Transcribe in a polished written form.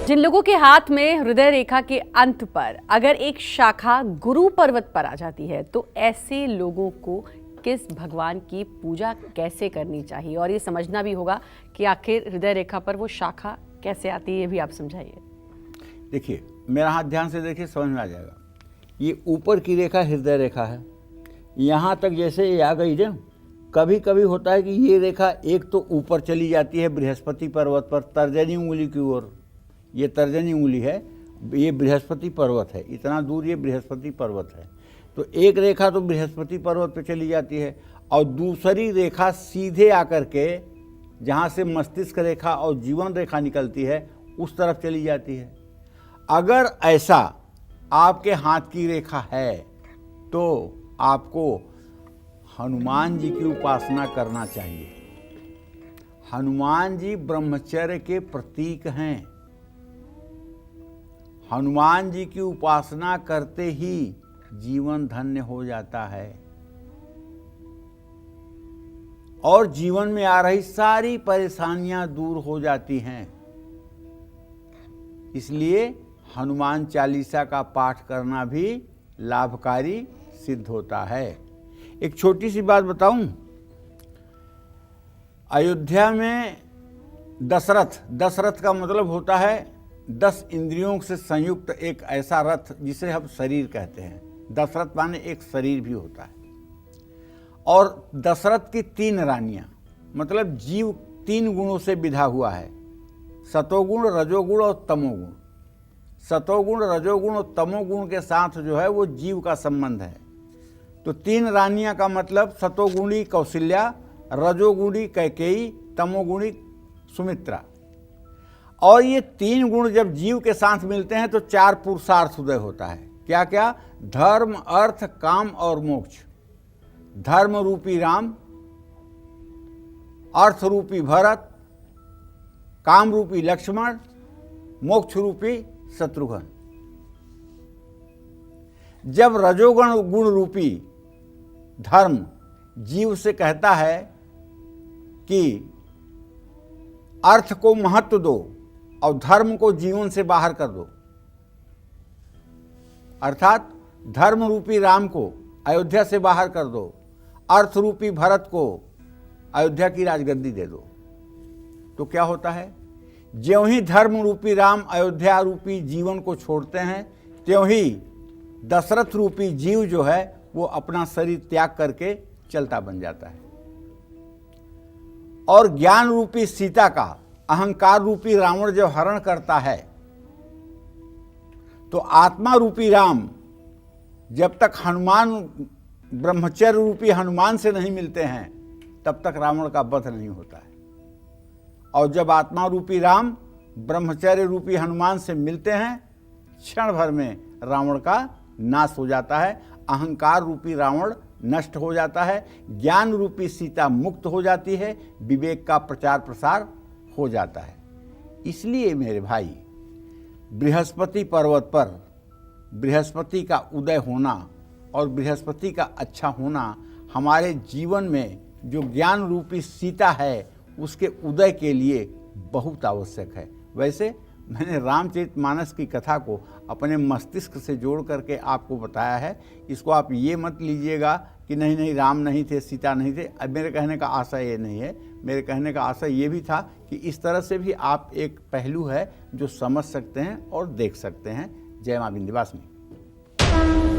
जिन लोगों के हाथ में हृदय रेखा के अंत पर अगर एक शाखा गुरु पर्वत पर आ जाती है तो ऐसे लोगों को किस भगवान की पूजा कैसे करनी चाहिए, और ये समझना भी होगा कि आखिर हृदय रेखा पर वो शाखा कैसे आती है, ये भी आप समझाइए। देखिए, मेरा हाथ ध्यान से देखिए, समझ में आ जाएगा। ये ऊपर की रेखा हृदय रेखा है, यहाँ तक जैसे ये आ गई ना। कभी कभी होता है कि ये रेखा एक तो ऊपर चली जाती है बृहस्पति पर्वत पर, तर्जनी उंगली की ओर। ये तर्जनी उंगली है, ये बृहस्पति पर्वत है, इतना दूर ये बृहस्पति पर्वत है। तो एक रेखा तो बृहस्पति पर्वत पे चली जाती है, और दूसरी रेखा सीधे आकर के जहाँ से मस्तिष्क रेखा और जीवन रेखा निकलती है उस तरफ चली जाती है। अगर ऐसा आपके हाथ की रेखा है तो आपको हनुमान जी की उपासना करना चाहिए। हनुमान जी ब्रह्मचर्य के प्रतीक हैं। हनुमान जी की उपासना करते ही जीवन धन्य हो जाता है और जीवन में आ रही सारी परेशानियां दूर हो जाती हैं। इसलिए हनुमान चालीसा का पाठ करना भी लाभकारी सिद्ध होता है। एक छोटी सी बात बताऊं, अयोध्या में दशरथ का मतलब होता है 10 इंद्रियों से संयुक्त एक ऐसा रथ जिसे हम शरीर कहते हैं। दशरथ माने एक शरीर भी होता है। और दशरथ की 3 रानियां, मतलब जीव 3 गुणों से विधा हुआ है, सतोगुण, रजोगुण और तमोगुण। सतोगुण, रजोगुण और तमोगुण के साथ जो है वो जीव का संबंध है। तो 3 रानियां का मतलब सतोगुणी कौशल्या, रजोगुणी कैकेयी, तमोगुणी सुमित्रा। और ये 3 गुण जब जीव के साथ मिलते हैं तो 4 पुरुषार्थ उदय होता है। क्या क्या? धर्म, अर्थ, काम और मोक्ष। धर्म रूपी राम, अर्थ रूपी भरत, काम रूपी लक्ष्मण, मोक्ष रूपी शत्रुघ्न। जब रजोगुण गुण रूपी धर्म जीव से कहता है कि अर्थ को महत्व दो और धर्म को जीवन से बाहर कर दो, अर्थात धर्म रूपी राम को अयोध्या से बाहर कर दो, अर्थ रूपी भरत को अयोध्या की राजगद्दी दे दो, तो क्या होता है? ज्यों ही धर्म रूपी राम अयोध्या रूपी जीवन को छोड़ते हैं, त्यों ही दशरथ रूपी जीव जो है वो अपना शरीर त्याग करके चलता बन जाता है। और ज्ञान रूपी सीता का अहंकार रूपी रावण जब हरण करता है तो आत्मा रूपी राम जब तक हनुमान, ब्रह्मचर्य रूपी हनुमान से नहीं मिलते हैं तब तक रावण का वध नहीं होता है। और जब आत्मा रूपी राम ब्रह्मचर्य रूपी हनुमान से मिलते हैं, क्षण भर में रावण का नाश हो जाता है, अहंकार रूपी रावण नष्ट हो जाता है, ज्ञान रूपी सीता मुक्त हो जाती है, विवेक का प्रचार प्रसार हो जाता है। इसलिए मेरे भाई, बृहस्पति पर्वत पर बृहस्पति का उदय होना और बृहस्पति का अच्छा होना हमारे जीवन में जो ज्ञान रूपी सीता है उसके उदय के लिए बहुत आवश्यक है। वैसे मैंने रामचरितमानस की कथा को अपने मस्तिष्क से जोड़ करके आपको बताया है। इसको आप ये मत लीजिएगा कि नहीं नहीं राम नहीं थे, सीता नहीं थे। अब मेरे कहने का आशय ये नहीं है। मेरे कहने का आशय ये भी था कि इस तरह से भी आप एक पहलू है जो समझ सकते हैं और देख सकते हैं। जय मां विंध्यवासिनी।